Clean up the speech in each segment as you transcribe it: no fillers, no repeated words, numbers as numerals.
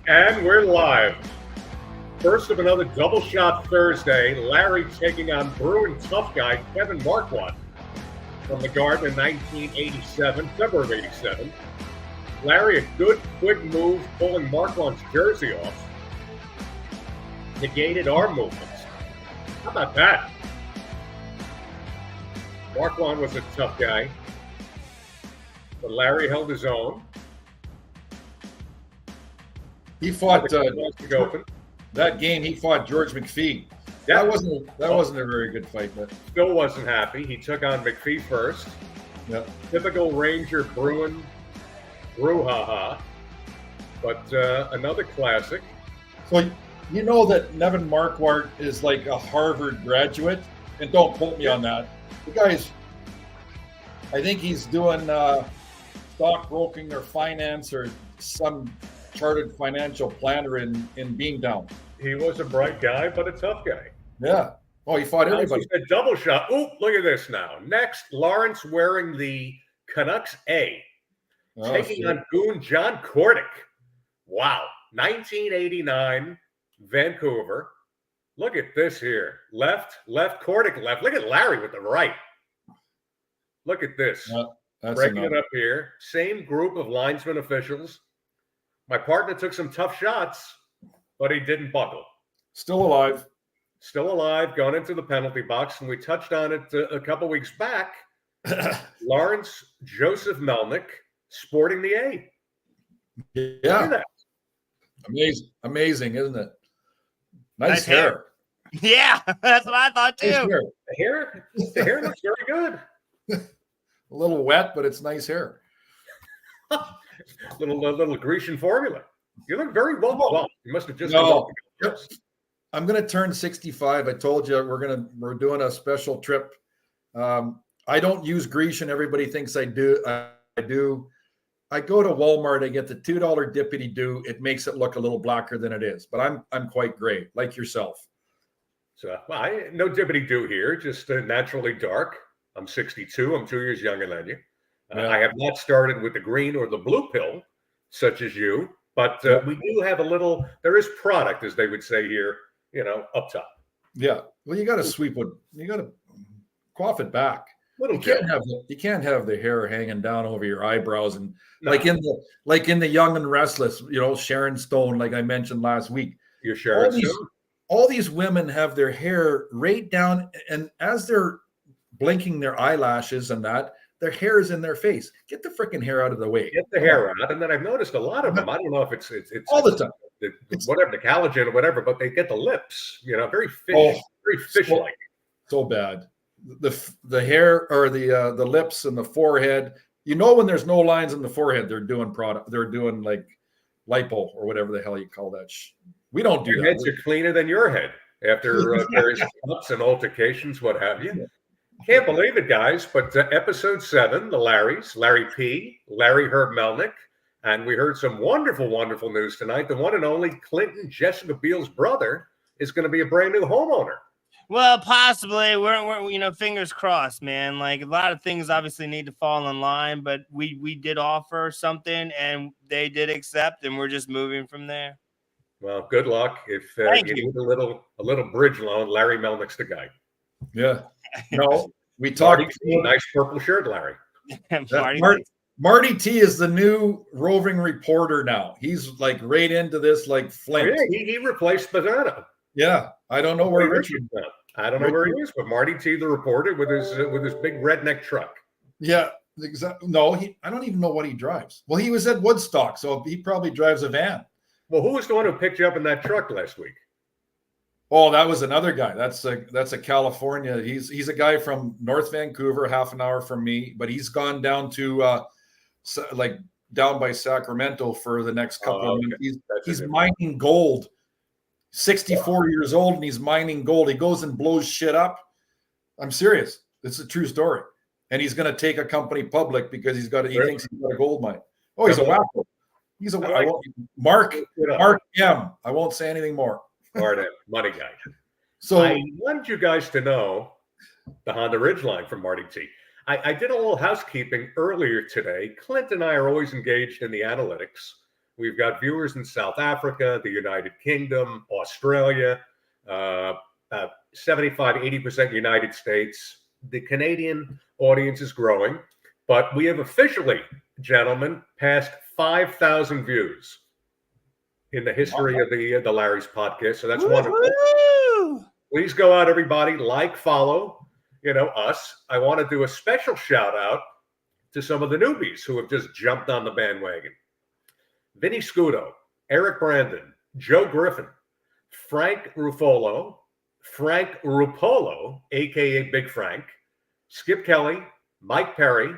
And we're live. First of another double shot Thursday. Larry taking on Bruin tough guy Kevin Marquardt from the Garden in 1987, February of 87. Larry, a good quick move pulling Marquardt's jersey off. Negated our movements. How about that? Marquardt was a tough guy, but Larry held his own. He fought that game. He fought George McPhee. That wasn't a very good fight, but still wasn't happy. He took on McPhee first. Yep. Typical Ranger Bruin brouhaha, but another classic. So you know that Nevin Marquardt is like a Harvard graduate, and don't quote me on that. The guy's, I think he's doing stockbroking or finance or some chartered financial planner in Beantown. He was a bright guy, but a tough guy. Yeah. Oh, he fought everybody. A double shot. Ooh, look at this now. Next, Lawrence wearing the Canucks A. Taking on goon John Kordic. Wow. 1989, Vancouver. Look at this here. Left, Kordic left. Look at Larry with the right. Look at this. Breaking it up here. Same group of linesman officials. My partner took some tough shots, but he didn't buckle. Still alive. Still alive, going into the penalty box. And we touched on it a couple weeks back. Lawrence Joseph Melnick sporting the A. Yeah. Look at that. Amazing, isn't it? Nice hair. Yeah, that's what I thought too. The hair looks very good. A little wet, but it's nice hair. little Grecian formula. You look very well. You must have just. I'm going to turn 65. I told you we're doing a special trip. I don't use Grecian. Everybody thinks I do. I do. I go to Walmart. I get the $2 Dipity-Do. It makes it look a little blacker than it is, but I'm quite gray, like yourself. So no Dipity-Do here, just naturally dark. I'm 62. I'm 2 years younger than you. I have not started with the green or the blue pill, such as you, but we do have there is product, as they would say here, up top. Yeah. Well, you got to you got to cough it back. You can't have the hair hanging down over your eyebrows and like in the Young and Restless, Sharon Stone, like I mentioned last week. You're Sharon Stone. All these women have their hair right down, and as they're blinking their eyelashes and that, their hair is in their face. Get the freaking hair out of the way. Get the hair out. And then I've noticed a lot of them. I don't know if it's all the time. Whatever, the collagen or whatever, but they get the lips, very fish-like. So bad. The hair or the lips and the forehead. When there's no lines in the forehead, they're doing product. They're doing like lipo or whatever the hell you call that. We don't do that. Your heads are cleaner than your head after various cuts and altercations, what have you. Can't believe it, guys, but episode 7, the Larrys, Larry P, Larry Herb Melnick, and we heard some wonderful, wonderful news tonight. The one and only Clinton Jessica Biel's brother is going to be a brand new homeowner. Well, possibly. We're fingers crossed, man. Like a lot of things obviously need to fall in line, but we did offer something and they did accept, and we're just moving from there. Well, good luck. If you need a little bridge loan, Larry Melnick's the guy. Yeah. No, we talked. Nice purple shirt, Larry. Marty T is the new roving reporter now. He's like right into this like Flint. Oh, yeah, he replaced Bazzano. Yeah, I don't know where Richard went. I don't know where he is, but Marty T, the reporter, with his big redneck truck. Yeah, exactly. No, I don't even know what he drives. Well, he was at Woodstock, so he probably drives a van. Well, who was the one who picked you up in that truck last week? Oh, that was another guy. That's a California. He's a guy from North Vancouver, half an hour from me, but he's gone down to down by Sacramento for the next couple of minutes. He's mining gold. 64 years old, and he's mining gold. He goes and blows shit up. I'm serious. It's a true story. And he's going to take a company public because he thinks he's got a gold mine. Oh, he's a wacko. He's a Mark M. I won't say anything more. Money guy. So I wanted you guys to know the Honda Ridgeline from Marty T. I did a little housekeeping earlier today. Clint and I are always engaged in the analytics. We've got viewers in South Africa, the United Kingdom, Australia, 75, 80% United States. The Canadian audience is growing, but we have officially, gentlemen, passed 5,000 views in the history of the Larry's podcast. So that's wonderful. Please go out, everybody, like, follow, us. I want to do a special shout out to some of the newbies who have just jumped on the bandwagon. Vinny Scudo, Eric Brandon, Joe Griffin, Frank Ruffolo, Frank Rupolo, a.k.a. Big Frank, Skip Kelly, Mike Perry,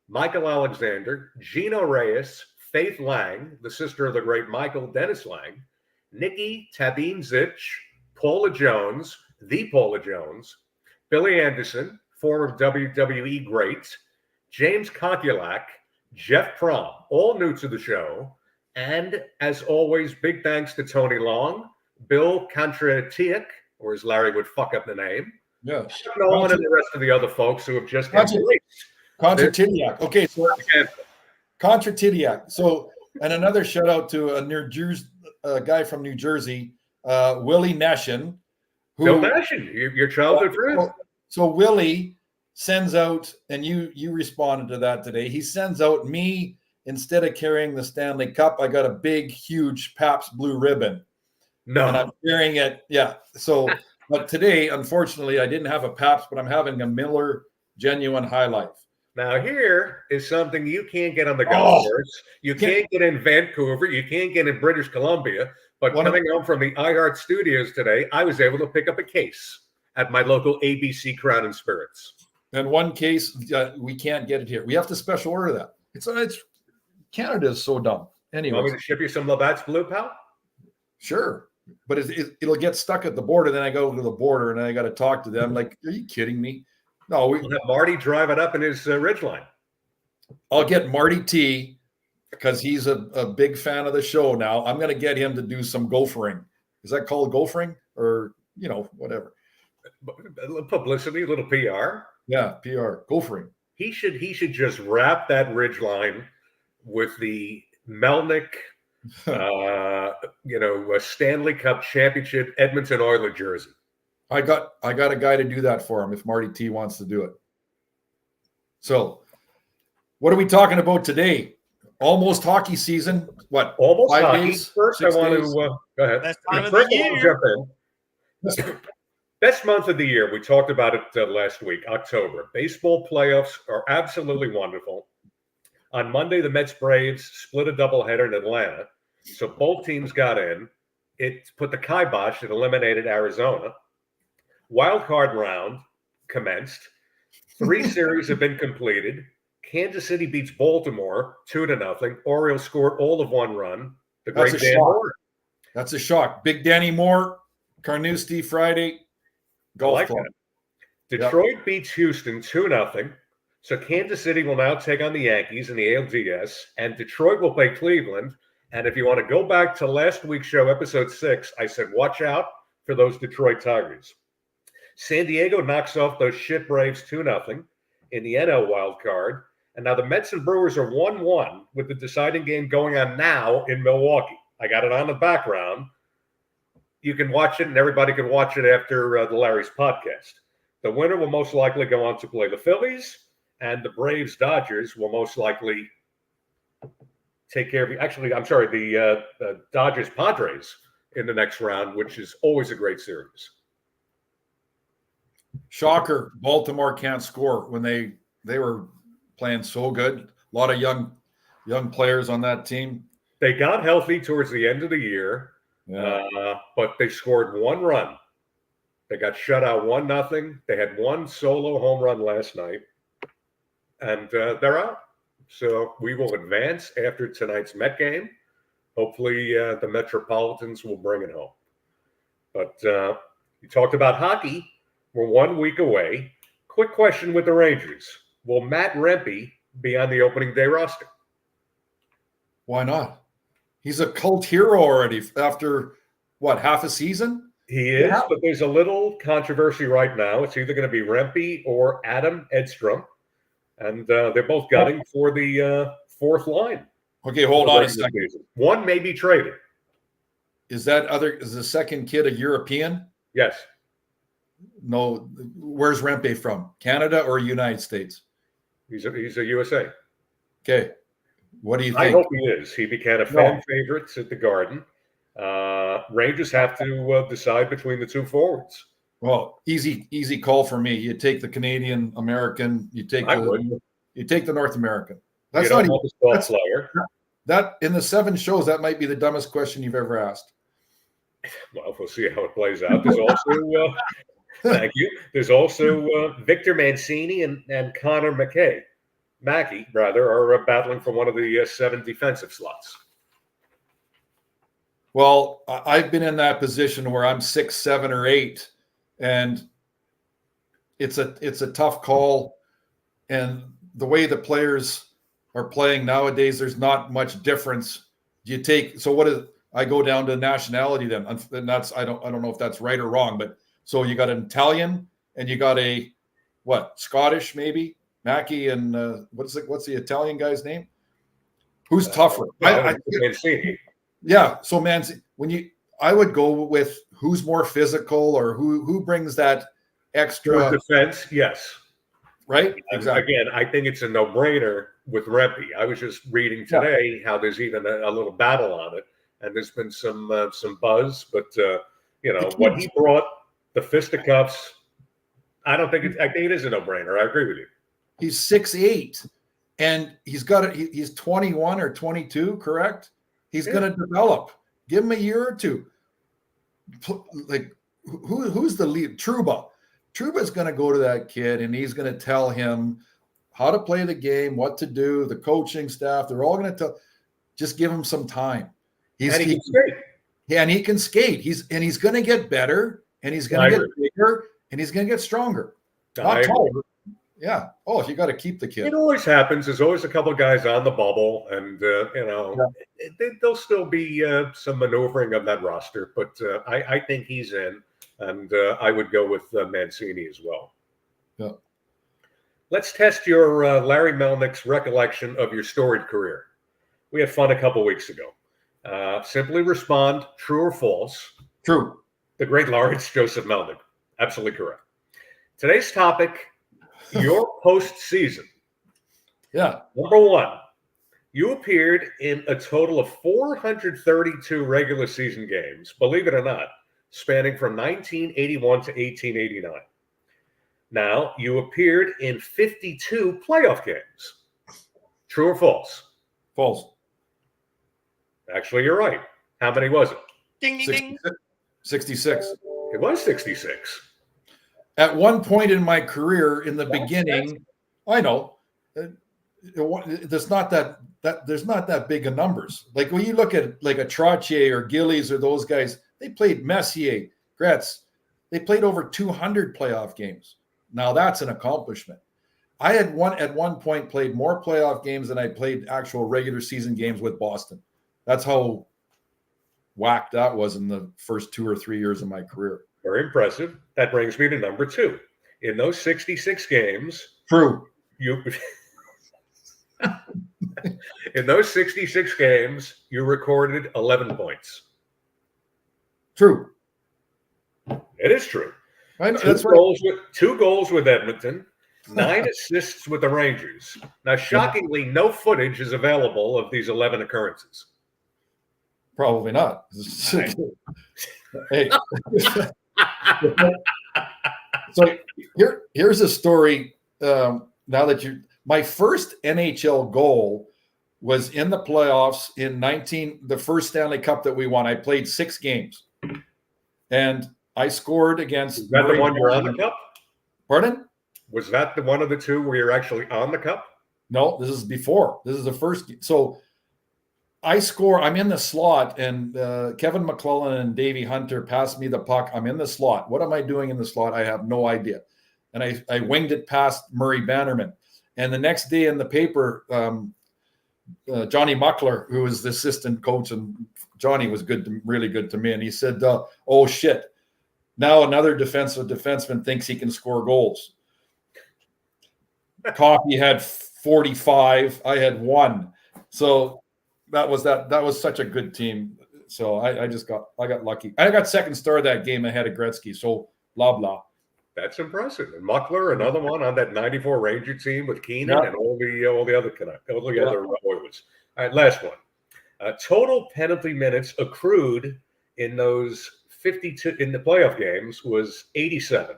Michael Alexander, Gino Reyes, Faith Lang, the sister of the great Michael Dennis Lang, Nikki Tabine Zich, Paula Jones, the Paula Jones, Billy Anderson, former WWE great, James Kokulak, Jeff Prom, all new to the show. And as always, big thanks to Tony Long, Bill Contratiak, or as Larry would fuck up the name. Yeah. Nolan and the rest of the other folks who have just Contratiak. Okay, so Contratiak. So, and another shout out to a guy from New Jersey, Willie Nashin. Bill Nashin, your childhood friend. So Willie sends out, and you responded to that today. He sends out me, instead of carrying the Stanley Cup, I got a big, huge Pabst Blue Ribbon. No. And I'm carrying it. Yeah. So, but today, unfortunately, I didn't have a Pabst, but I'm having a Miller Genuine High Life. Now, here is something you can't get on the golf course. You can't get in Vancouver. You can't get in British Columbia. But coming home from the iHeart Studios today, I was able to pick up a case at my local ABC Crown and Spirits. And one case, we can't get it here. We have to special order that. It's Canada is so dumb. Anyway, want me to ship you some Labatt's Blue, pal? Sure, but it'll get stuck at the border. Then I go to the border and I got to talk to them. Like, are you kidding me? No, we'll have Marty drive it up in his Ridgeline. I'll get Marty T because he's a big fan of the show now. I'm going to get him to do some gophering. Is that called gophering, or whatever? A little publicity, a little PR. Yeah, PR, gophering. He should just wrap that Ridgeline with the Melnick, a Stanley Cup championship Edmonton Oilers jersey. I got a guy to do that for him if Marty T wants to do it. So, what are we talking about today? Almost hockey season. What? Almost 5 hockey. days? First, I want to go ahead. Best time of First, the I want to jump in. Best month of the year. We talked about it last week, October. Baseball playoffs are absolutely wonderful. On Monday, the Mets Braves split a doubleheader in Atlanta. So both teams got in. It put the kibosh. It eliminated Arizona. Wild card round commenced. 3 series have been completed. Kansas City beats Baltimore 2-0. Orioles scored all of 1 run. The great Dan Moore. That's a shock. Big Danny Moore, Carnoustie Friday. Golf club. Detroit beats Houston 2-0. So Kansas City will now take on the Yankees in the ALDS, and Detroit will play Cleveland. And if you want to go back to last week's show, episode 6, I said, watch out for those Detroit Tigers. San Diego knocks off those shit Braves 2-0 in the NL wild card. And now the Mets and Brewers are 1-1 with the deciding game going on now in Milwaukee. I got it on the background. You can watch it, and everybody can watch it after the Larry's podcast. The winner will most likely go on to play the Phillies, and the Braves-Dodgers will most likely take care of you. Actually, I'm sorry, the Dodgers-Padres in the next round, which is always a great series. Shocker, Baltimore can't score when they were playing so good. A lot of young players on that team. They got healthy towards the end of the year, but they scored 1 run. They got shut out 1-0. They had 1 solo home run last night, and they're out. So we will advance after tonight's Met game. Hopefully the Metropolitans will bring it home. But you talked about hockey. We're 1 week away. Quick question with the Rangers. Will Matt Rempe be on the opening day roster? Why not? He's a cult hero already after, half a season? He is, but there's a little controversy right now. It's either going to be Rempe or Adam Edstrom. And they're both gunning for the 4th line. Okay, hold on a second. Season. One may be traded. Is the second kid a European? Yes. No. Where's Rempe from? Canada or United States? He's a USA. Okay. What do you think? I hope he is. He became a fan favorite at the Garden. Rangers have to decide between the two forwards. Well, easy call for me. You take the Canadian American. You take the North American. That's not even a player. That in the 7 shows, that might be the dumbest question you've ever asked. Well, we'll see how it plays out. There's also thank you. There's also Victor Mancini and Connor Mackey are battling for one of the 7 defensive slots. Well, I've been in that position where I'm 6, 7, or 8, and it's a tough call. And the way the players are playing nowadays, there's not much difference. I go down to nationality then, and that's I don't know if that's right or wrong, but so you got an Italian and you got a Scottish maybe Mackey and what's the Italian guy's name? Who's tougher? Mancini. Yeah, so I would go with who's more physical or who brings that extra defense. Yes, right. Exactly. Again, I think it's a no-brainer with Rempe. I was just reading today how there's even a little battle on it, and there's been some buzz. But what he brought, the fisticuffs. I think it is a no-brainer. I agree with you. He's 6'8", and he's 21 or 22, correct? He's going to develop. Give him a year or two. Like, who's the lead? Trouba. Trouba's going to go to that kid, and he's going to tell him how to play the game, what to do. The coaching staff, they're all going to tell. Just give him some time. He can skate. Yeah, and he can skate. He's going to get better, and he's going to get bigger, and he's going to get stronger. Not taller. Yeah. Oh, you got to keep the kid. It always happens. There's always a couple of guys on the bubble, and there'll still be some maneuvering of that roster. But I think he's in, and I would go with Mancini as well. Yeah. Let's test your Larry Melnick's recollection of your storied career. We had fun a couple weeks ago. Simply respond true or false. True. The great Lawrence Joseph Melnick. Absolutely correct. Today's topic. Your postseason. Yeah. Number 1, you appeared in a total of 432 regular season games, believe it or not, spanning from 1981 to 1889. Now, you appeared in 52 playoff games. True or false? False. Actually, you're right. How many was it? Ding, ding, ding. 66. It was 66. At one point in my career, in the beginning, I know there's not that big of numbers. Like when you look at like a Trottier or Gillies or those guys, they played Messier, Gretz. They played over 200 playoff games. Now that's an accomplishment. I had at one point played more playoff games than I played actual regular season games with Boston. That's how whacked that was in the first 2 or 3 years of my career. Very impressive. That brings me to number 2. In those 66 games, true. In those 66 games, you recorded 11 points. True. It is true. I know, two goals with Edmonton, 9 assists with the Rangers. Now, shockingly, no footage is available of these 11 occurrences. Probably not. Hey. So here's a story. Now that my first NHL goal was in the playoffs in the first Stanley Cup that we won. I played 6 games, and I scored against. Is that the one you're on the cup? Pardon? Was that the one of the 2 where you're actually on the cup? No, this is before. This is the first. So I score. I'm in the slot, and Kevin McClellan and Davey Hunter pass me the puck. I'm in the slot. What am I doing in the slot? I have no idea. And I winged it past Murray Bannerman. And the next day in the paper, Johnny Muckler, who was the assistant coach, and Johnny was really good to me. And he said, "Oh shit! Now another defenseman thinks he can score goals." Coffee had 45. I had 1. So that was such a good team. So I got lucky. I got second star that game ahead of Gretzky. So blah blah. That's impressive. And Muckler, another one on that '94 Ranger team with Keenan and all the other other Oilers. All right, last one. Total penalty minutes accrued in those 52 in the playoff games was 87.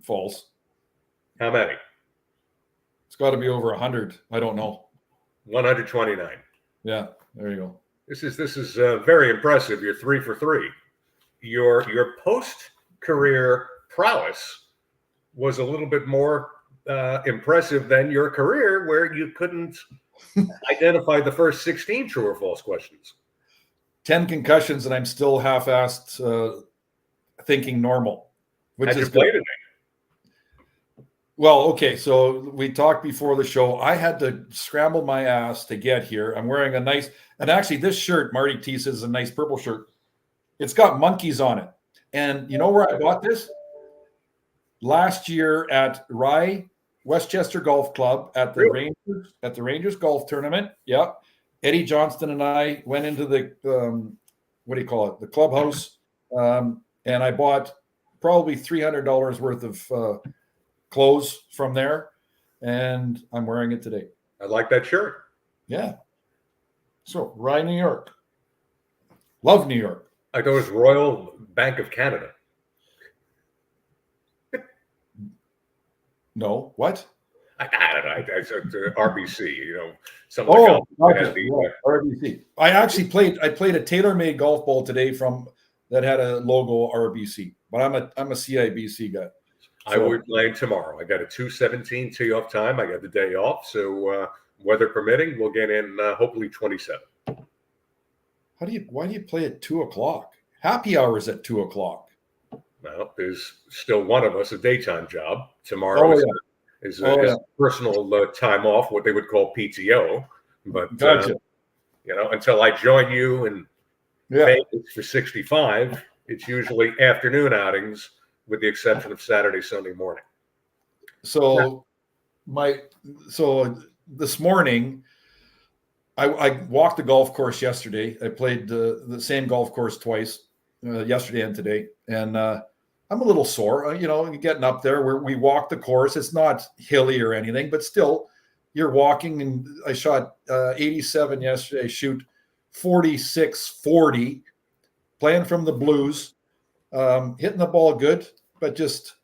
False. How many? It's got to be over 100. I don't know. 129. Yeah, there you go. This is very impressive. You're 3 for 3. Your post-career prowess was a little bit more impressive than your career, where you couldn't identify the first 16 true or false questions. 10 concussions, and I'm still half-assed thinking normal, which is good. Today? Well, okay, so we talked before the show. I had to scramble my ass to get here. I'm wearing a nice, and actually this shirt, Marty T says, is a nice purple shirt. It's got monkeys on it. And you know where I bought this? Last year at Rye Westchester Golf Club at the Rangers golf tournament. Yeah. Eddie Johnston and I went into the the clubhouse, and I bought probably $300 worth of clothes from there, and I'm wearing it today. I like that shirt. Yeah. So Rye, New York. Love New York. I thought it was Royal Bank of Canada. No, what? I don't know. I said RBC. You know, some of the RBC. I played a TaylorMade golf ball today that had a logo RBC, but I'm a CIBC guy. So, I will be playing tomorrow. I got a 2:17 tee off time. I got the day off, so weather permitting, we'll get in hopefully 27. Why do you play at 2:00? Happy hours at 2:00. Well, there's still one of us a daytime job. Tomorrow is personal time off, what they would call PTO. But gotcha. Until I join you in Vegas for 65, it's usually afternoon outings, with the exception of Saturday, Sunday morning. So this morning, I walked the golf course yesterday. I played the same golf course twice, yesterday and today. And I'm a little sore, getting up there where we walk the course. It's not hilly or anything, but still you're walking, and I shot 87 yesterday, shoot 46-40, playing from the blues, hitting the ball good. But just,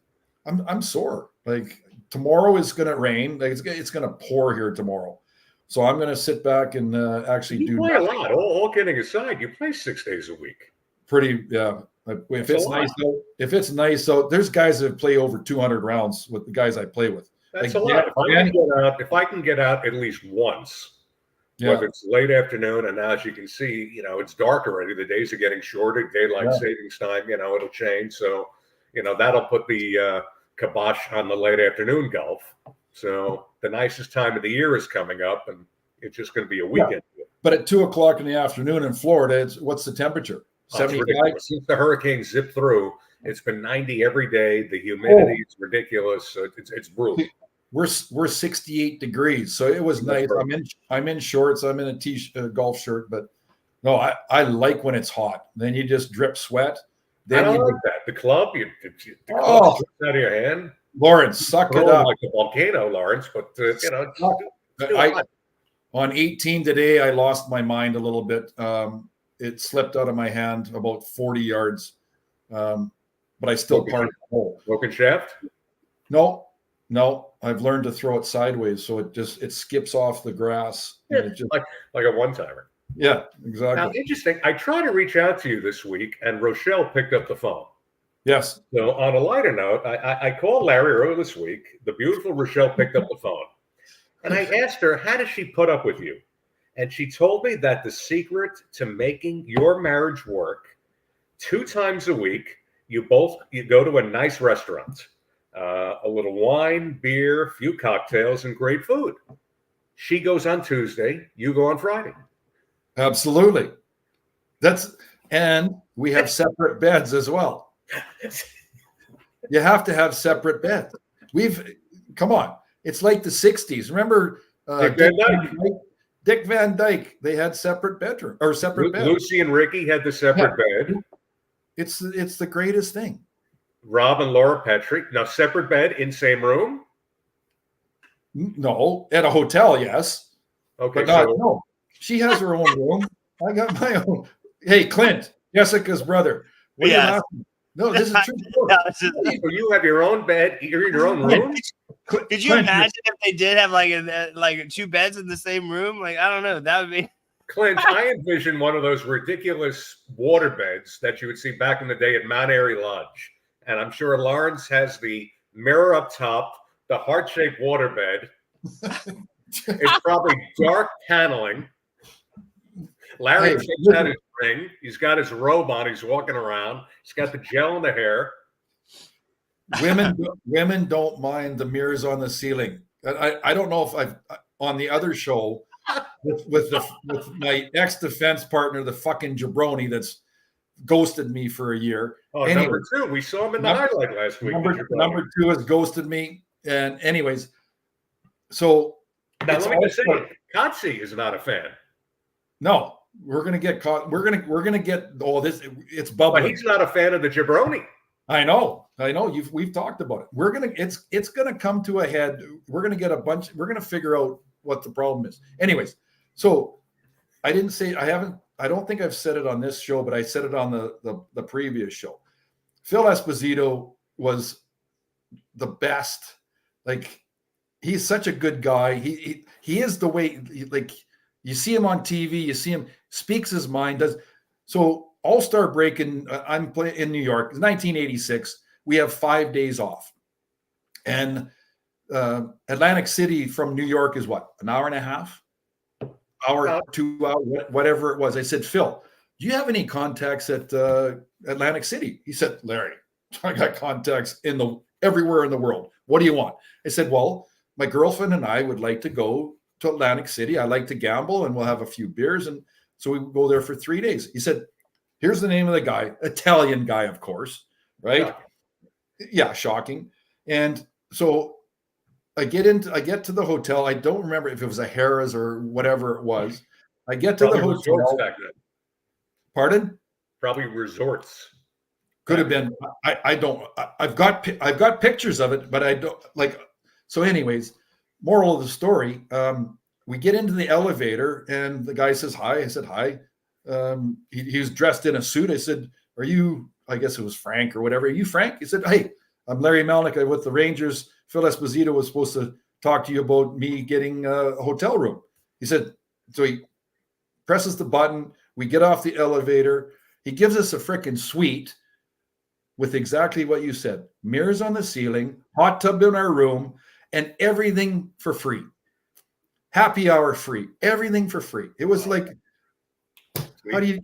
I'm sore. Like tomorrow is going to rain. Like it's going to pour here tomorrow. So I'm going to sit back and actually do. Play a lot. All kidding aside, you play 6 days a week. Pretty, yeah. If it's nice though, there's guys that play over 200 rounds with the guys I play with. That's a lot. If I can get out at least once, whether it's late afternoon, and now as you can see, it's dark already. The days are getting shorter. Daylight savings time, it'll change. So. That'll put the kibosh on the late afternoon golf. So the nicest time of the year is coming up, and it's just going to be a weekend. Yeah. But at 2:00 in the afternoon in Florida, what's the temperature? 75. Since the hurricane zipped through, it's been 90 every day. The humidity is ridiculous. So it's brutal. We're 68 degrees, so it was nice. I'm in shorts. I'm in a golf shirt, but no, I like when it's hot. Then you just drip sweat. Then I don't like that. The club, the club slips out of your hand. Lawrence, suck it up. Like a volcano, Lawrence, but on 18 today, I lost my mind a little bit. It slipped out of my hand about 40 yards, but I still parked the hole. Broken shaft? No. I've learned to throw it sideways, so it skips off the grass. Yeah, and it just, like a one-timer. Yeah, exactly. Now, interesting. I tried to reach out to you this week, and Rochelle picked up the phone. Yes. So on a lighter note, I called Larry earlier this week. The beautiful Rochelle picked up the phone. And I asked her, how does she put up with you? And she told me that the secret to making your marriage work, 2 times a week, you go to a nice restaurant, a little wine, beer, few cocktails, and great food. She goes on Tuesday, you go on Friday. Absolutely. And we have separate beds as well. You have to have separate beds. Come on. It's like the 60s. Remember Dick Van Dyke, they had separate bedroom or separate beds. Lucy and Ricky had the separate bed. It's the greatest thing. Rob and Laura Petrie, now separate bed in same room? No, at a hotel, yes. Okay, but no. She has her own room. I got my own. Hey, Clint, Jessica's brother. What are you laughing? No, this is true. So you have your own bed, you're in your own room? Could you imagine if they did have like two beds in the same room? Like, I don't know. That would be. Clint, I envision one of those ridiculous water beds that you would see back in the day at Mount Airy Lodge. And I'm sure Lawrence has the mirror up top, the heart-shaped water bed. It's probably dark paneling. Larry takes out his ring. He's got his robe on. He's walking around. He's got the gel in the hair. Women don't mind the mirrors on the ceiling. I don't know if I've on the other show with my ex-defense partner, the fucking jabroni that's ghosted me for a year. Oh, anyway, number 2. We saw him in the highlight last week. Number 2 has ghosted me. And anyways, so now let me just say, Kotze is not a fan. No, we're gonna get caught. We're gonna get all this. It's bubbling. But he's not a fan of the jabroni. I know. We've talked about it. It's gonna come to a head. We're gonna get a bunch. We're gonna figure out what the problem is. Anyways, so I didn't say I don't think I've said it on this show, but I said it on the previous show. Phil Esposito was the best. Like, he's such a good guy. He is the way, like, you see him on TV, you see him speaks his mind. So All-Star break I'm playing in New York. It's 1986. We have 5 days off, and Atlantic City from New York is what, an hour and a half, 2 hours, whatever it was. I said, Phil, do you have any contacts at Atlantic City? He said, Larry, I got contacts everywhere in the world. What do you want? I said, well, my girlfriend and I would like to go to Atlantic City. I like to gamble, and we'll have a few beers. And so we would go there for 3 days. He said, here's the name of the guy, Italian guy, of course, right? Shocking. Yeah, shocking. And so I get to the hotel. I don't remember if it was a Harrah's or whatever it was. I get to the hotel. Back then. Pardon? Probably resorts. Could have been. I don't. I've got pictures of it, but I don't like. So, anyways, moral of the story: we get into the elevator, and the guy says hi. I said hi. He was dressed in a suit. I said, "Are you?" I guess it was Frank or whatever. Are you Frank? He said, "Hey, I'm Larry Melnick. I'm with the Rangers. Phil Esposito was supposed to talk to you about me getting a hotel room." He said. So he presses the button. We get off the elevator. He gives us a freaking suite with exactly what you said: mirrors on the ceiling, hot tub in our room, and everything for free. Happy hour free, everything for free. It was like, how do you?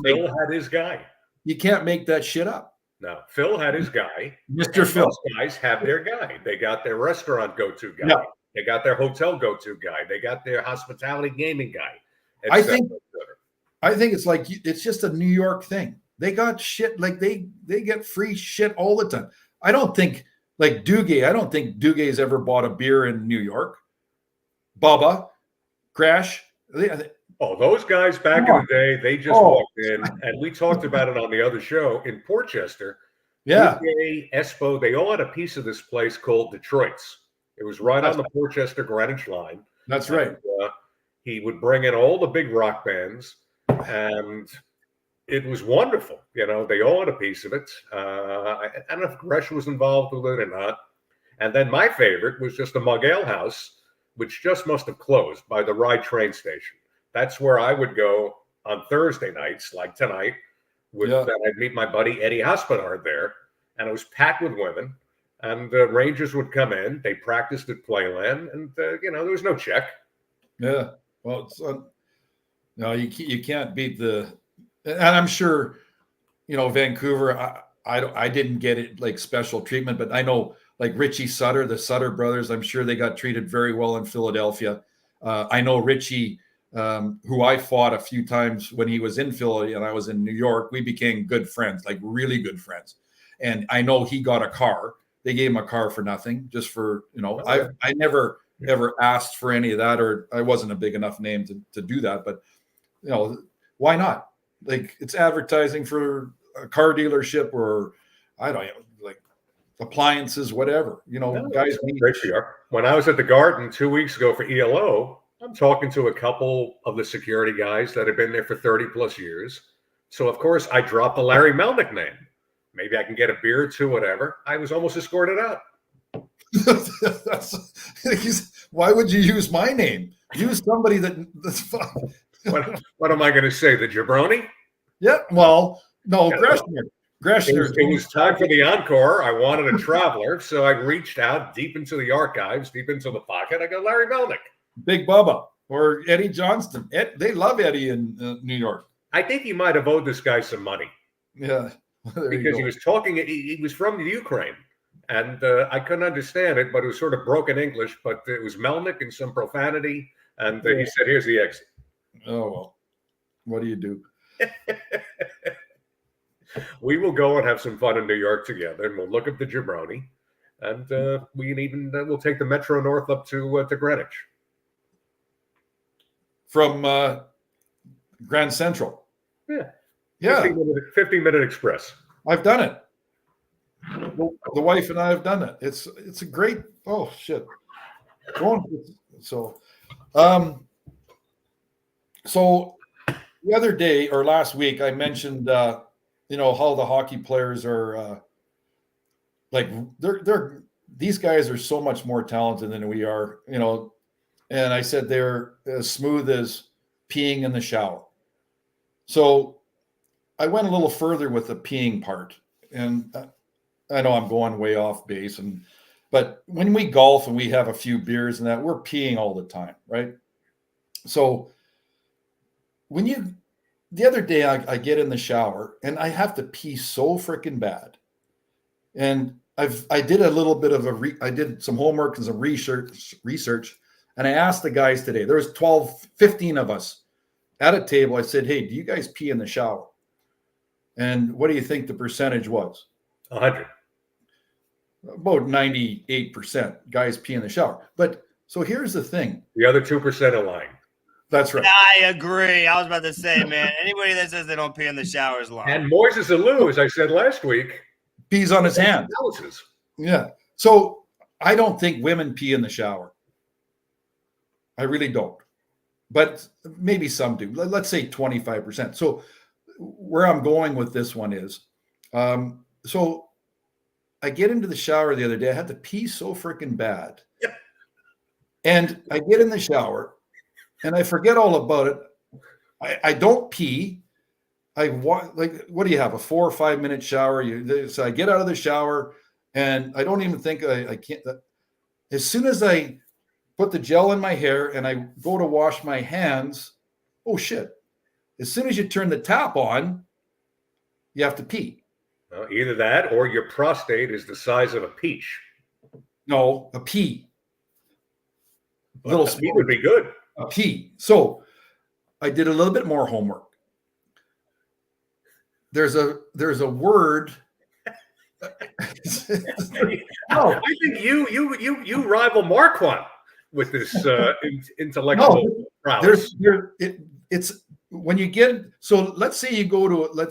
Phil had his guy. You can't make that shit up. No, Phil had his guy. Mr. Phil. Most guys have their guy. They got their restaurant go-to guy. Yeah. They got their hotel go-to guy. They got their hospitality gaming guy. I think it's like, it's just a New York thing. They got shit, like they get free shit all the time. I don't think Duguay's ever bought a beer in New York. Bubba, Crash. Those guys back in the day, they just walked in, and we talked about it on the other show in Portchester. Yeah. Duguay, Espo, they all had a piece of this place called Detroit's. It was right on the Portchester Greenwich line. That's right. He would bring in all the big rock bands, and it was wonderful. You know, they all had a piece of it. I don't know if Gresh was involved with it or not. And then my favorite was just the Mug Ale House, which just must have closed by the Rye train station. That's where I would go on Thursday nights, like tonight. I'd meet my buddy Eddie Hospodard there, and it was packed with women. And the Rangers would come in. They practiced at Playland, and there was no check. Yeah, well, no, you can't beat the. And I'm sure, Vancouver. I didn't get it like special treatment, but I know like Richie Sutter, the Sutter brothers. I'm sure they got treated very well in Philadelphia. I know Richie, who I fought a few times when he was in Philly and I was in New York. We became good friends, like really good friends. And I know he got a car. They gave him a car for nothing, just for, I never ever asked for any of that, or I wasn't a big enough name to do that. But why not? Like, it's advertising for a car dealership, or I don't know, like appliances, whatever. Guys need. When I was at the Garden 2 weeks ago for ELO, I'm talking to a couple of the security guys that have been there for 30 plus years. So of course I dropped the Larry Melnick name. Maybe I can get a beer or two, whatever. I was almost escorted out. Why would you use my name? Use somebody that's fine. What am I going to say? The jabroni? Yeah. Well, no, Greshner. It was time for the encore. I wanted a traveler, so I reached out deep into the archives, deep into the pocket. I go, Larry Melnick. Big Bubba or Eddie Johnston. They love Eddie in New York. I think he might have owed this guy some money. Yeah. Because he was talking, he was from the Ukraine. And I couldn't understand it, but it was sort of broken English. But it was Melnick and some profanity. And he said, here's the exit. Oh, well. What do you do? We will go and have some fun in New York together. And we'll look at the jabroni. And we'll take the Metro North up to Greenwich. From Grand Central. Yeah. Yeah. 15-minute express. I've done it. The wife and I have done it. It's a great, oh shit. So the other day or last week I mentioned how the hockey players are like these guys are so much more talented than we are, and I said they're as smooth as peeing in the shower. So I went a little further with the peeing part, and I know I'm going way off base, but when we golf and we have a few beers and that, we're peeing all the time, right? So the other day I get in the shower and I have to pee so freaking bad, and I did a little bit of I did some homework and some research, and I asked the guys today. There was 15 of us at a table. I said, "Hey, do you guys pee in the shower?" And what do you think the percentage was? 100. About 98% guys pee in the shower. But so here's the thing. The other 2% are lying. That's right. I agree. I was about to say, man, anybody that says they don't pee in the shower is lying. And Moises Alou, as I said last week, pees on his hand. Yeah. So I don't think women pee in the shower. I really don't. But maybe some do. Let's say 25%. So where I'm going with this one is, so I get into the shower the other day. I had to pee so freaking bad. Yeah. And I get in the shower and I forget all about it. I don't pee. What do you have? A 4 or 5 minute shower? So I get out of the shower and I don't even think I can't. As soon as I put the gel in my hair and I go to wash my hands, oh shit. As soon as you turn the tap on, you have to pee. Well, either that or your prostate is the size of a peach. No, a pea. Little pea would be good. A pea. So I did a little bit more homework. There's a word. No, I think you rival Marquand with this intellectual prowess. It's when you get, so let's say you go to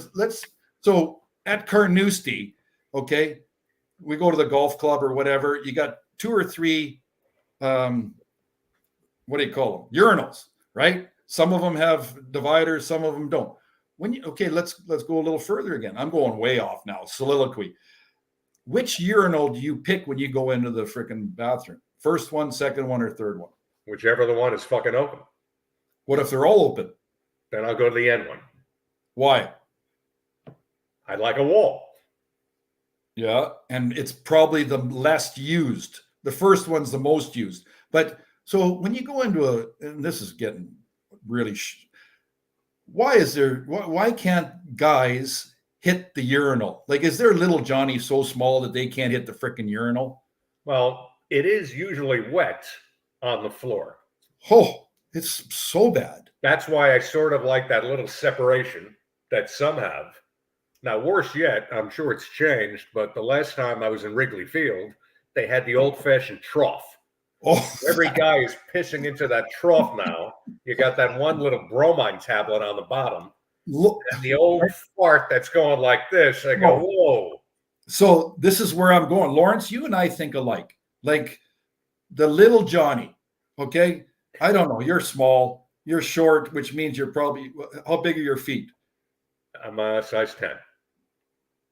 so at Carnoustie, okay, we go to the golf club or whatever, you got 2 or 3 what do you call them, urinals, right? Some of them have dividers, some of them don't. Let's go a little further again. I'm going way off now. Soliloquy. Which urinal do you pick when you go into the freaking bathroom? First one, second one, or third one? Whichever the one is fucking open. What if they're all open? Then I'll go to the end one. Why? I like a wall. Yeah, and it's probably the less used. The first one's the most used. But so when you go into and this is getting really, why can't guys hit the urinal? Like, is their little Johnny so small that they can't hit the freaking urinal? Well, it is usually wet on the floor. Oh, it's so bad. That's why I sort of like that little separation that some have. Now, worse yet, I'm sure it's changed, but the last time I was in Wrigley Field, they had the old-fashioned trough. Oh, Every guy is pissing into that trough now. You got that one little bromine tablet on the bottom. look, And the old fart that's going like this. I go, whoa. So this is where I'm going. Lawrence, you and I think alike. Like the little Johnny, okay? I don't know. You're small. You're short, which means you're probably, how big are your feet? I'm size 10.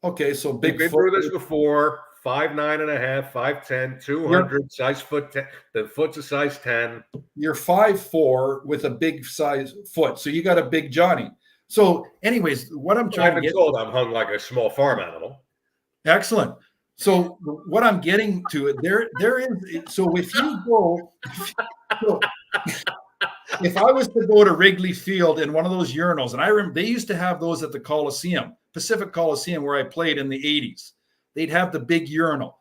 Okay, so big. We've been through this before. 5'9.5", 5'10", 200, size foot 10. The foot's a size 10. You're 5'4" with a big size foot. So you got a big Johnny. So anyways, what I'm trying I've been told I'm hung like a small farm animal. Excellent. So what I'm getting to it, there is, so if you go, so if I was to go to Wrigley Field in one of those urinals, and I remember they used to have those at the Coliseum, Pacific Coliseum, where I played in the 80s. They'd have the big urinal.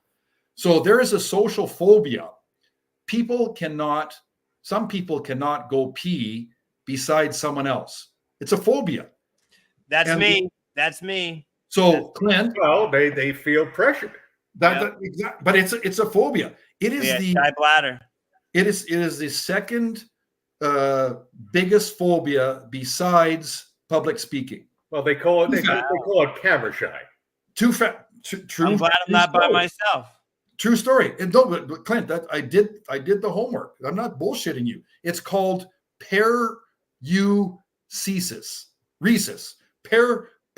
So there is a social phobia. Some people cannot go pee beside someone else. It's a phobia. That's me. That's me. So Clint, well, they feel pressured. But it's a phobia. It is the bladder. It is the second biggest phobia besides public speaking. Well, they call it camera shy. True. I'm glad I'm not by myself. True story. And don't, but Clint, that I did the homework. I'm not bullshitting you. It's called paruresis. Paruresis.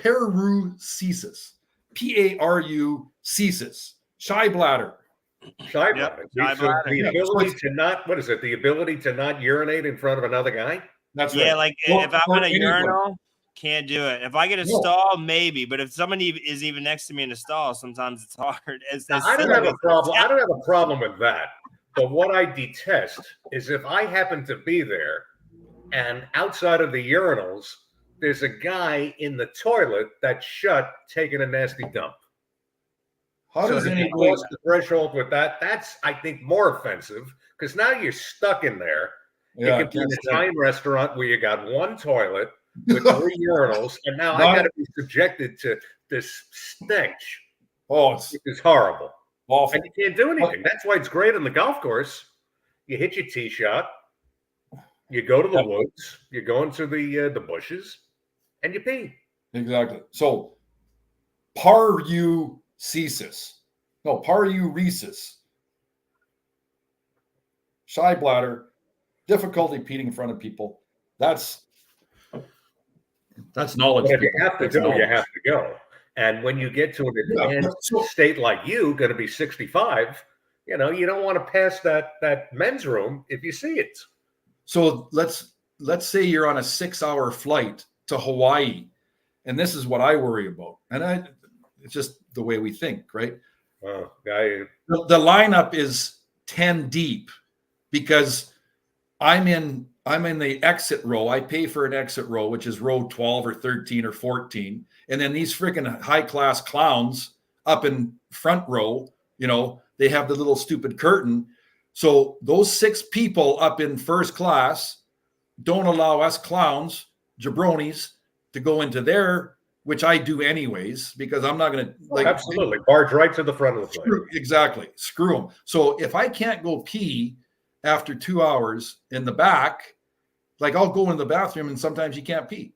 Paruresis. Shy bladder. Shy bladder. The ability to not, what is it? The ability to not urinate in front of another guy? That's right. Yeah, like if I'm in a urinal, can't do it. If I get a stall, maybe. But if somebody is even next to me in a stall, sometimes it's hard. I don't have a problem. I don't have a problem with that. But what I detest is if I happen to be there and outside of the urinals, there's a guy in the toilet that's shut taking a nasty dump. How does anyone cross the threshold with that? That's, I think, more offensive because now you're stuck in there. Yeah, it could be an Italian restaurant where you got one toilet with 3 urinals, and now I got to be subjected to this stench. Oh, it's horrible. Awful. And you can't do anything. That's why it's great on the golf course. You hit your tee shot, you go to the woods, you go into the bushes, and you pee. Exactly. So paruresis. Shy bladder, difficulty peeing in front of people. That's knowledge. But if you have to go, you have to go. And when you get to an advanced state like you, going to be 65, you don't want to pass that men's room if you see it. So let's say you're on a 6-hour flight to Hawaii, and this is what I worry about. And it's just the way we think, right? The lineup is 10 deep because I'm in the exit row. I pay for an exit row, which is row 12 or 13 or 14. And then these freaking high-class clowns up in front row, they have the little stupid curtain. So those 6 people up in first class don't allow us clowns, jabronis, to go into their, which I do anyways, because I'm not going to absolutely barge right to the front of the plane. Exactly. Screw them. So if I can't go pee after 2 hours in the back, I'll go in the bathroom and sometimes you can't pee.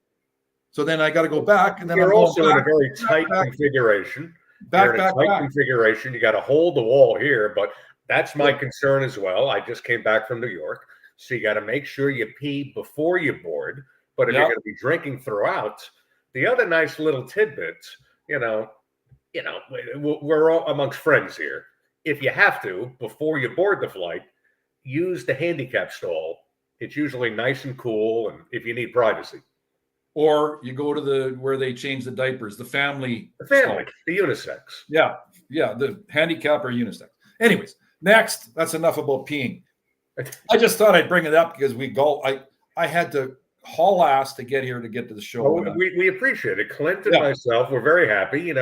So then I got to go back, and then you're also in a very tight configuration. Configuration. You got to hold the wall here, but that's my concern as well. I just came back from New York, so you got to make sure you pee before you board. But if you're going to be drinking throughout, the other nice little tidbits, we're all amongst friends here. If you have to, before you board the flight, use the handicap stall. It's usually nice and cool, and if you need privacy. Or you go to where they change the diapers, the family, the unisex. Yeah, the handicap or unisex. Anyways, next, that's enough about peeing. I just thought I'd bring it up because I had to haul ass to get here to get to the show. Well, we appreciate it. Clint and myself, we're very happy.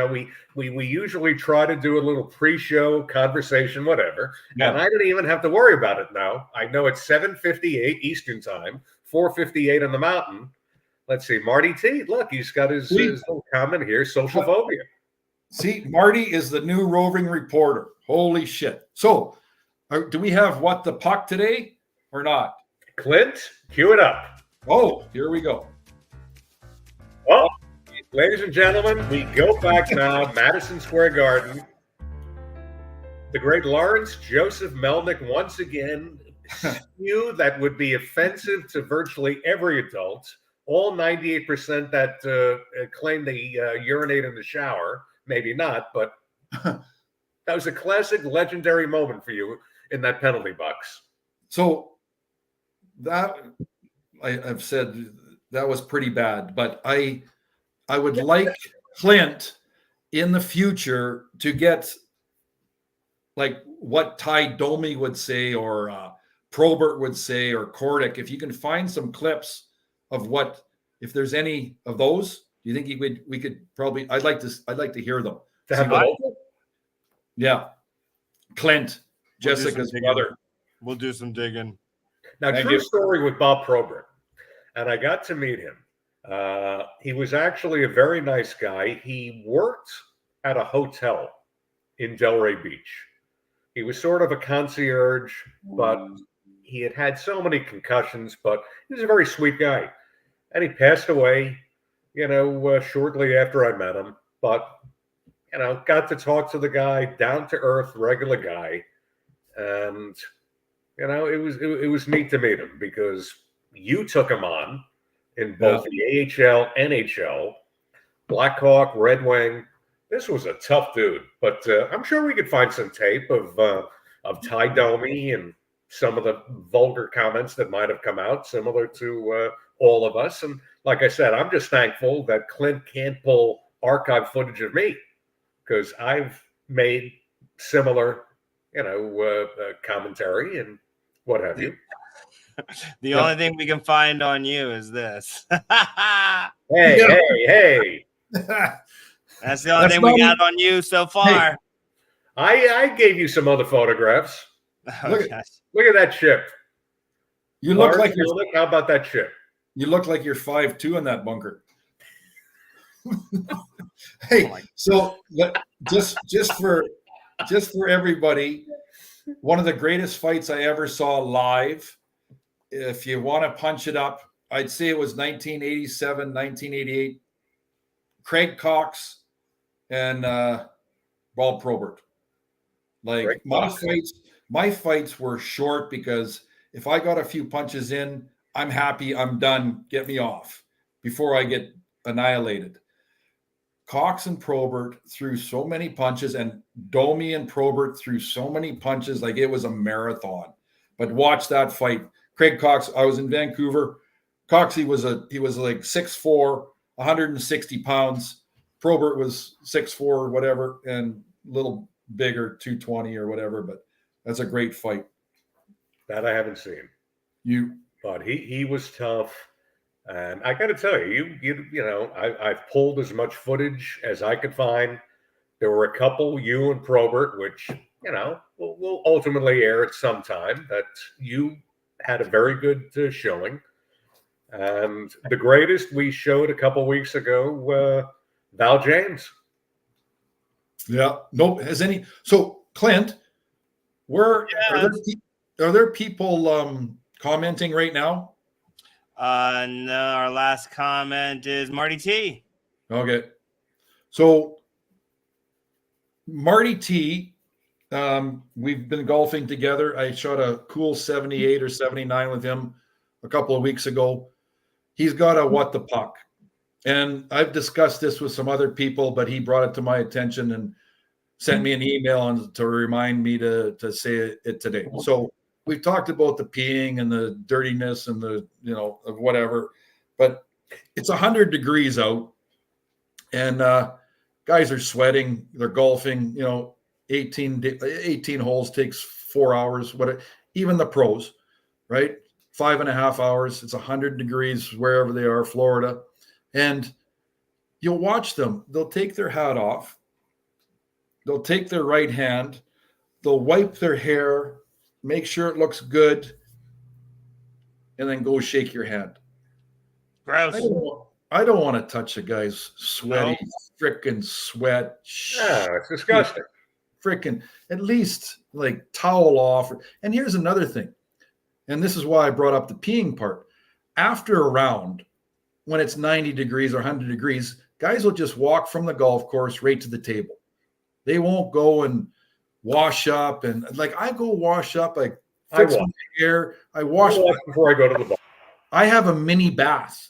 We usually try to do a little pre-show conversation, whatever. Yeah. And I didn't even have to worry about it now. I know it's 7:58 Eastern time, 4:58 on the mountain. Let's see, Marty T. Look, he's got his little comment here, social phobia. See, Marty is the new roving reporter. Holy shit. So Do we have what the puck today or not? Clint, cue it up. Oh, here we go. Well, ladies and gentlemen, we go back now, Madison Square Garden. The great Lawrence Joseph Melnick once again, spew that would be offensive to virtually every adult. All 98% that claim they urinate in the shower. Maybe not, but that was a classic legendary moment for you in that penalty box. So that I've said that was pretty bad, but I would like Clint in the future to get like what Ty Domi would say, or Probert would say, or Kordic. If you can find some clips of what, if there's any of those, do you think we could probably? I'd like to hear them. Yeah, Clint, Jessica's brother. We'll do some digging. Now, true story with Bob Probert, and I got to meet him. He was actually a very nice guy. He worked at a hotel in Delray Beach. He was sort of a concierge, but he had had so many concussions, but he was a very sweet guy. And he passed away, shortly after I met him. But, got to talk to the guy, down to earth, regular guy. And, it was neat to meet him because you took him on in both the AHL, NHL, Blackhawk, Red Wing. This was a tough dude, but I'm sure we could find some tape of Ty Domi and some of the vulgar comments that might have come out, similar to all of us. And like I said, I'm just thankful that Clint can't pull archive footage of me, because I've made similar, commentary and what have you. The only thing we can find on you is this. Hey. That's the only thing we got on you so far. Hey, I gave you some other photographs. Oh, look at that chip. You look like how about that chip? You look like you're 5'2" in that bunker. Hey, so just for everybody, one of the greatest fights I ever saw live. If you want to punch it up, I'd say it was 1987, 1988. Craig Cox and Bob Probert. Like my fights were short because if I got a few punches in, I'm happy, I'm done, get me off before I get annihilated. Cox and Probert threw so many punches, and Domi and Probert threw so many punches, like it was a marathon. But watch that fight. Craig Cox, I was in Vancouver. Cox, he was like 6'4", 160 pounds. Probert was 6'4", or whatever, and a little bigger, 220 or whatever. But that's a great fight. That I haven't seen. But he was tough, and I got to tell you, I've pulled as much footage as I could find. There were a couple, you and Probert, which we'll ultimately air at some time. That you had a very good showing, and the greatest we showed a couple weeks ago. Val James. Yeah. Nope. So Clint, are there people commenting right now? No, our last comment is Marty T. Okay. So Marty T, we've been golfing together. I shot a cool 78 or 79 with him a couple of weeks ago. He's got a what the puck. And I've discussed this with some other people, but he brought it to my attention and sent me an email to remind me to say it today. So we've talked about the peeing and the dirtiness and the, of whatever, but it's 100 degrees out and guys are sweating. They're golfing, 18 holes takes 4 hours. Even the pros, right? 5.5 hours. It's 100 degrees wherever they are, Florida. And you'll watch them. They'll take their hat off. They'll take their right hand. They'll wipe their hair, make sure it looks good, and then go shake your hand. Gross. I don't want to touch a guy's sweaty, frickin' sweat. Yeah, it's disgusting. Frickin', at least like towel off. And here's another thing. And this is why I brought up the peeing part. After a round, when it's 90 degrees or 100 degrees, guys will just walk from the golf course right to the table. They won't go and wash up. And like I go wash up, I fix my hair. I wash before I go to the bar. I have a mini bath.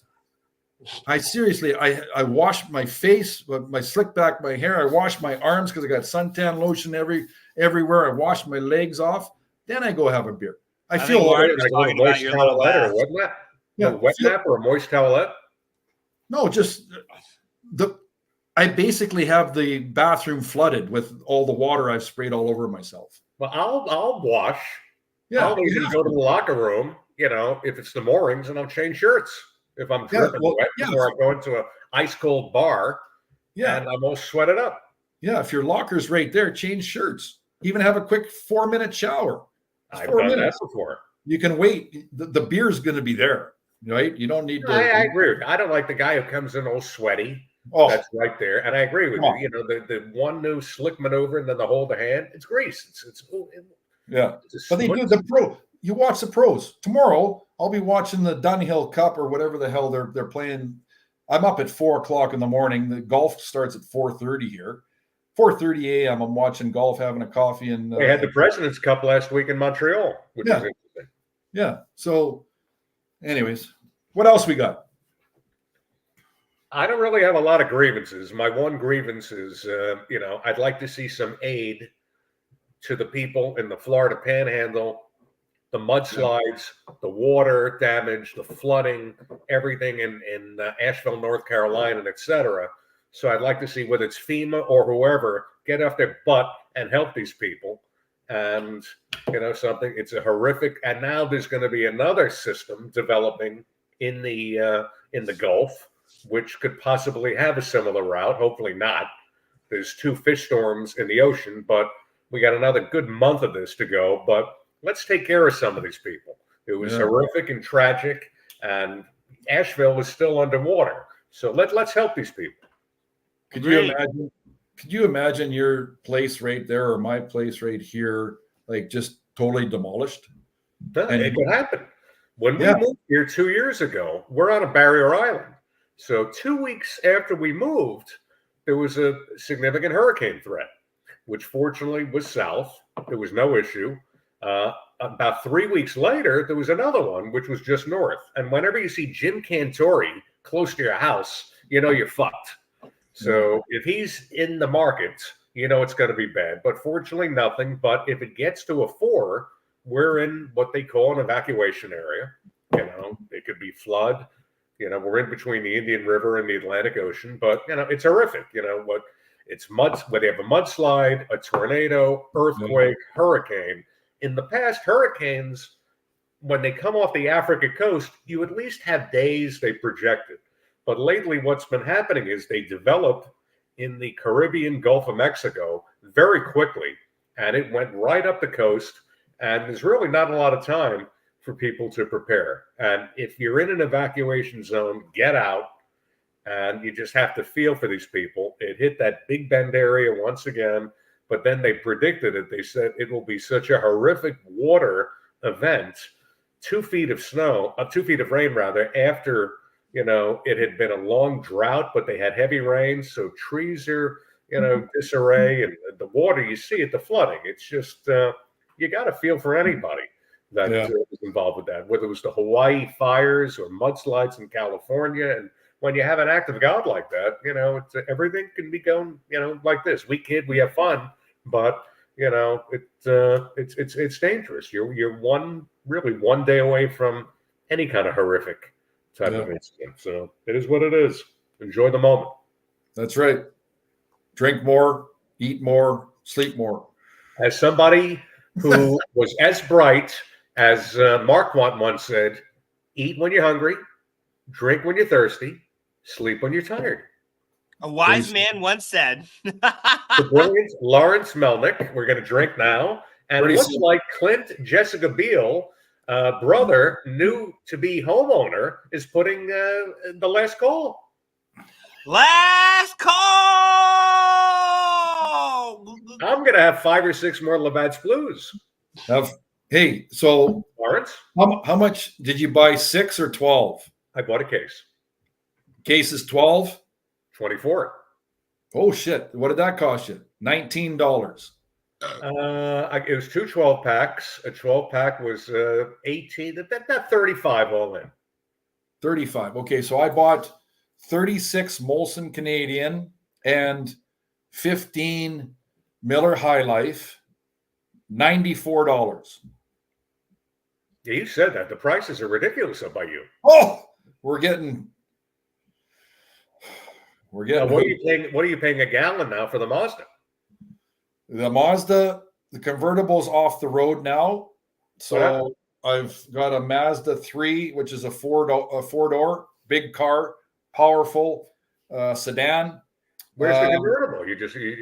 I seriously, I wash my face, my slick back, my hair. I wash my arms because I got suntan lotion everywhere. I wash my legs off. Then I go have a beer. I feel Marty was talking about your little bath. Yeah, wet nap or a moist towelette? No, just I basically have the bathroom flooded with all the water I've sprayed all over myself. Well, I'll wash. Yeah, I'll even go to the locker room, if it's the moorings, and I'll change shirts if I'm dripping wet before I go into an ice cold bar. Yeah, and I'm all sweated up. Yeah, if your locker's right there, change shirts. Even have a quick 4-minute shower. I've done that before. You can wait. The beer's going to be there, right? You don't need to. I agree with you. I don't like the guy who comes in all sweaty. Oh, that's right there. And I agree with you. The one new slick maneuver and then the hold the hand, it's grease. But they do the pro. You watch the pros. Tomorrow, I'll be watching the Dunhill Cup or whatever the hell they're playing. I'm up at 4:00 in the morning. The golf starts at 4:30 here. 4:30 a.m. I'm watching golf, having a coffee, and they had the President's Cup last week in Montreal, which is interesting. Yeah. So, anyways, what else we got? I don't really have a lot of grievances. My one grievance is, I'd like to see some aid to the people in the Florida Panhandle, the mudslides, the water damage, the flooding, everything in Asheville, North Carolina, and et cetera. So I'd like to see whether it's FEMA or whoever get off their butt and help these people. And, something, it's a horrific. And now there's going to be another system developing in the Gulf, which could possibly have a similar route. Hopefully not. There's 2 fish storms in the ocean, but we got another good month of this to go. But let's take care of some of these people. It was horrific and tragic, and Asheville is still underwater. So let's help these people. Could you imagine your place right there or my place right here, like just totally demolished? It could happen. When we moved here 2 years ago, we're on a barrier island. So 2 weeks after we moved, there was a significant hurricane threat, which fortunately was south. There was no issue. About 3 weeks later, there was another one, which was just north. And whenever you see Jim Cantori close to your house, you're fucked. So if he's in the market, it's going to be bad. But fortunately, nothing. But if it gets to a 4, we're in what they call an evacuation area. It could be flood. We're in between the Indian River and the Atlantic Ocean. But, it's horrific. It's mud, whether you have a mudslide, a tornado, earthquake, hurricane. In the past, hurricanes, when they come off the Africa coast, you at least have days they projected. But lately, what's been happening is they developed in the Caribbean Gulf of Mexico very quickly, and it went right up the coast, and there's really not a lot of time for people to prepare. And if you're in an evacuation zone, get out, and you just have to feel for these people. It hit that Big Bend area once again, but then they predicted it. They said it will be such a horrific water event, 2 feet of snow, 2 feet of rain rather, after it had been a long drought, but they had heavy rains. So trees are, disarray, and the water, you see it, the flooding. It's just, you got to feel for anybody that was involved with that, whether it was the Hawaii fires or mudslides in California. And when you have an act of God like that, everything can be going, like this. We kid, we have fun, but it's dangerous. You're one day away from any kind of horrific type of incident. So it is what it is. Enjoy the moment. That's right. Drink more, eat more, sleep more. As somebody who was as bright as Mark once said, eat when you're hungry, drink when you're thirsty, sleep when you're tired. A wise man once said. The brilliant Lawrence Melnick. We're going to drink now. And it looks like Clint Jessica Biel, brother, new to be homeowner, is putting the last call. Last call. I'm going to have 5 or 6 more Labatt's Blues. Hey, so Lawrence? how much did you buy? 6 or 12? I bought a case. Case is 12? 24. Oh, shit. What did that cost you? $19. It was 2 12-packs. A 12-pack was 18. That 35 all in. 35. Okay, so I bought 36 Molson Canadian and 15 Miller High Life, $94. Yeah, you said that. The prices are ridiculous up by you. Oh, we're getting. What are you paying a gallon now for the Mazda? The Mazda, the convertible's off the road now. So I've got a Mazda 3, which is a four-door, big car, powerful sedan. Where's the convertible? You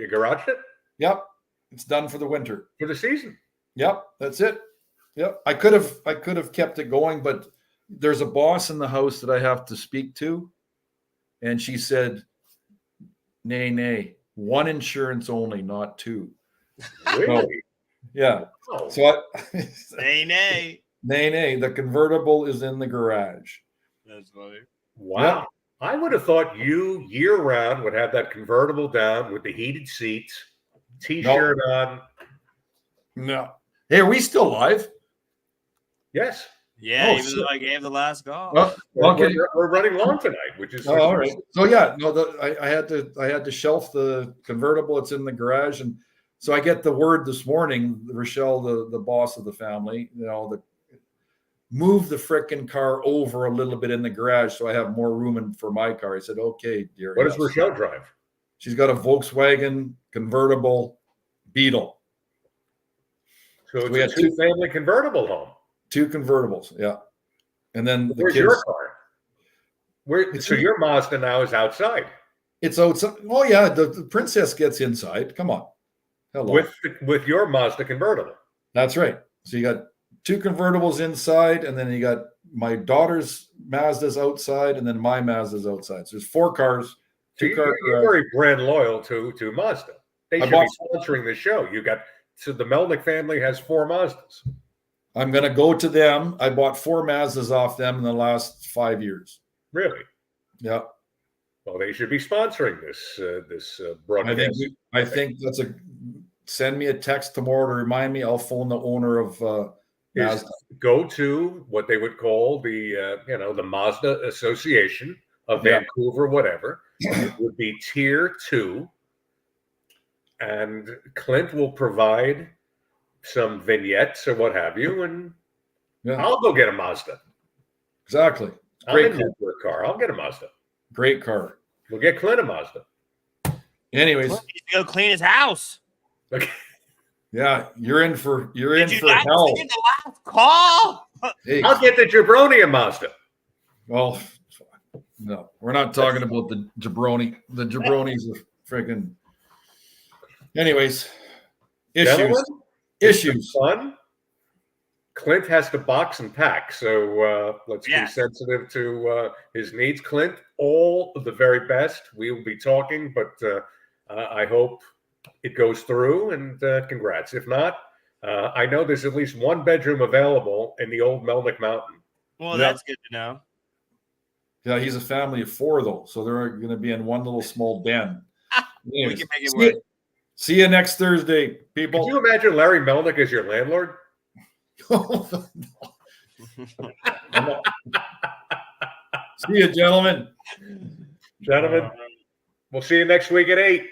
garaged it? Yep. It's done for the winter. For the season. Yep, that's it. Yep. I could have kept it going, but there's a boss in the house that I have to speak to. And she said, nay, 1 insurance only, not 2. Really? So, yeah. Oh. So Nay. The convertible is in the garage. That's funny. Wow. Yep. I would have thought you year round would have that convertible down with the heated seats, t-shirt on. No. Hey, are we still live? Yes. Yeah, even though I gave the last call. Well, okay. We're running long tonight, which is all right. So yeah, no, I had to shelf the convertible. It's in the garage, and so I get the word this morning. Rochelle, the boss of the family, move the frickin' car over a little bit in the garage so I have more room for my car. I said, okay, dear. What does Rochelle drive? She's got a Volkswagen convertible Beetle. So it's a 2-family convertible home. 2 convertibles, yeah. And then where's your car? So your Mazda now is outside. It's outside. Oh yeah, the Princess gets inside. Come on. Hello. With your Mazda convertible. That's right. So you got 2 convertibles inside, and then you got my daughter's Mazda's outside, and then my Mazda's outside. So there's 4 cars. You're very brand loyal to Mazda. They should be sponsoring the show. So the Melnick family has 4 Mazdas. I'm going to go to them. I bought 4 Mazdas off them in the last 5 years. Really? Yeah. Well, they should be sponsoring this broadcast. I think that's send me a text tomorrow to remind me. I'll phone the owner of Mazda. Go to what they would call the Mazda Association of Vancouver, whatever. It would be Tier 2. And Clint will provide some vignettes or what have you, and I'll go get a Mazda. Exactly. Great car. I'll get a Mazda. Great car. We'll get Clint a Mazda. He Anyways, needs to go clean his house. Okay. Yeah, you're in for Did you not hell. see the last call? Hey. I'll get the Jabroni a Mazda. Well, no, we're not talking about the Jabroni. The Jabroni's a freaking. Anyways, issues. Fun. Clint has to box and pack, so let's be sensitive to his needs. Clint, all of the very best. We will be talking, but I hope it goes through, and congrats. If not, I know there's at least 1 bedroom available in the old Melnick Mountain. Well, that's good to know. Yeah, he's a family of 4, though, so they're going to be in one little small den. We can make it work. See you next Thursday, people. Could you imagine Larry Melnick as your landlord? See you, gentlemen. We'll see you next week at 8.